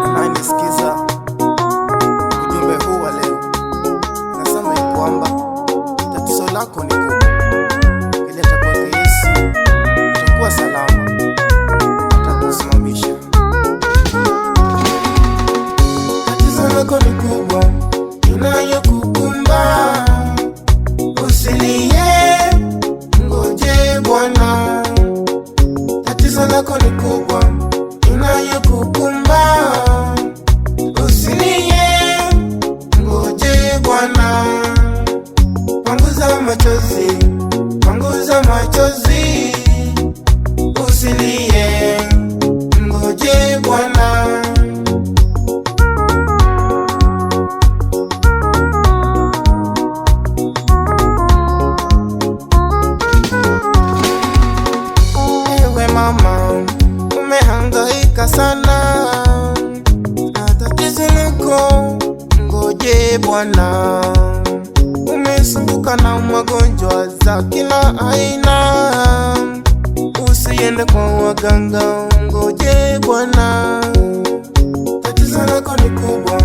Unanisikiza, ujumbe huu wa leo nasema ya kwamba tatizo lako ni kubwa, ukileta kwake Yesu utakuwa salama, atakusimamisha. Tatizo lako ni kubwa inayokukumba, usilie, ngoje Bwana. Tatizo lako ni kubwa inayokukumba, usilie, ngoje Bwana. Panguza machozi, panguza machozi, usilie, ngoje Bwana. Ewe mama, umehangaika sana na tatizo lako, ngoje Bwana. Umesumbuka na magonjwa za kila aina, usiende kwa waganga, ngoje Bwana. Tatizo lako ni kubwa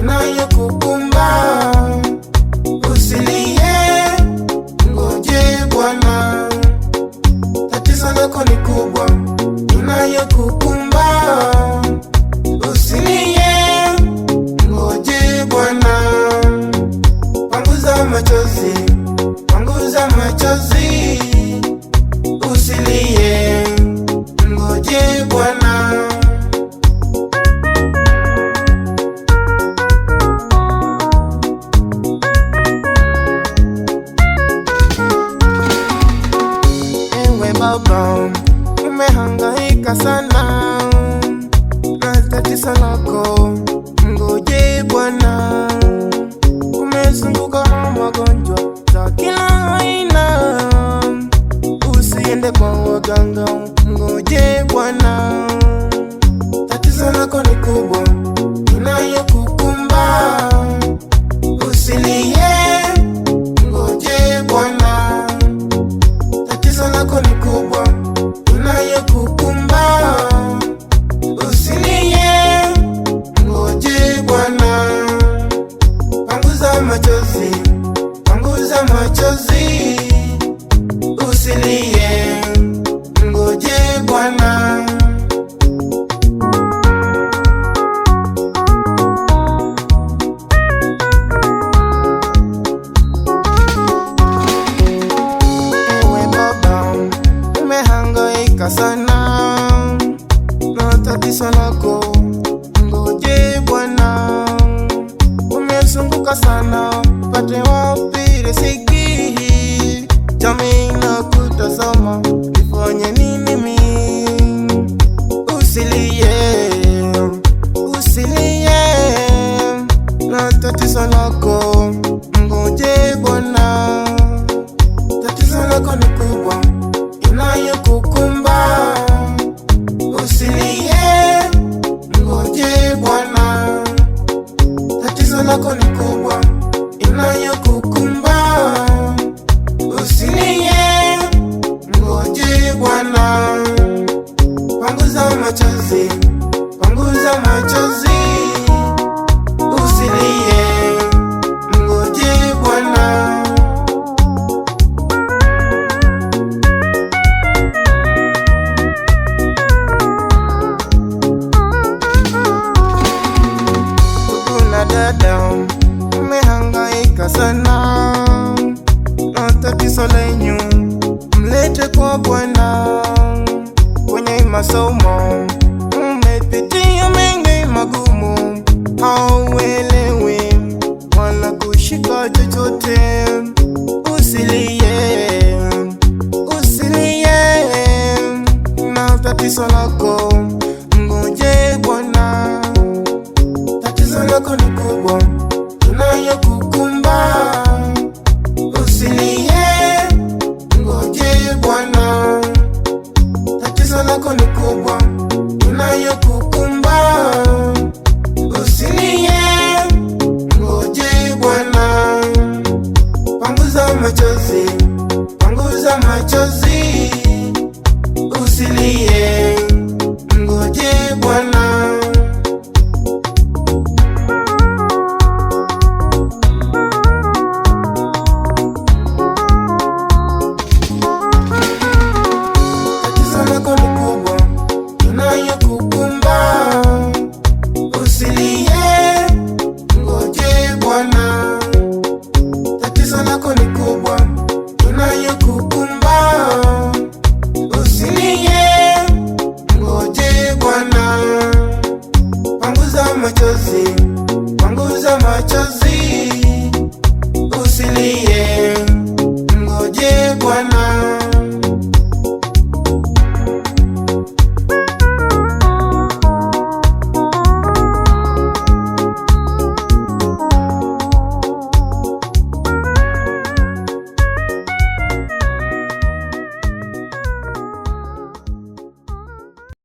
inayokukumba, usilie, ngoje Bwana. Tatizo lako ni kubwa inayokukumba, usilie, ngoje Bwana. Panguza machozi, panguza machozi, usilie, ngoje Bwana. Ewe baba, umehangaika sana na tatizo lako, ngoje Bwana. Umesumbuka na magonjwa za kila aina, usiende kwa waganga, ngoje Bwana. Tatizo lako ni kubwa inayokukumba, usilie, ngoje Bwana. Tatizo lako ni kubwa inayokukumba, usilie, ngoje Bwana. Panguza machozi, panguza machozi, usilie, ngoje Bwana. Ewe baba, umehangaika sana na tatizo lako, ngoje Bwana. Umesumbuka sana, upate wapi riziki? Jamii na kutazama, nifanye nini mimi? Usilie, usilie na tatizo lako, ngoje Bwana. Tatizo lako ni kubwa inayokukumba, usilie, ngoje Bwana. Tatizo lako ni kubwa inayokukumba, usilie, ngoje Bwana. Panguza machozi, panguza machozi, usilie, ngoje Bwana. Kuna dada, umehangaika sana na tatizo lenyu, mlete kwa Bwana. Kwenye masomo umepitia mengi magumu, hauelewi wala kushika chochote, usilie, usilie na tatizo lako, ngoje Bwana. Tatizo lako ni kubwa inayokukumba, usilie, ngoje Bwana. Tatizo lako ni kubwa inayokukumba,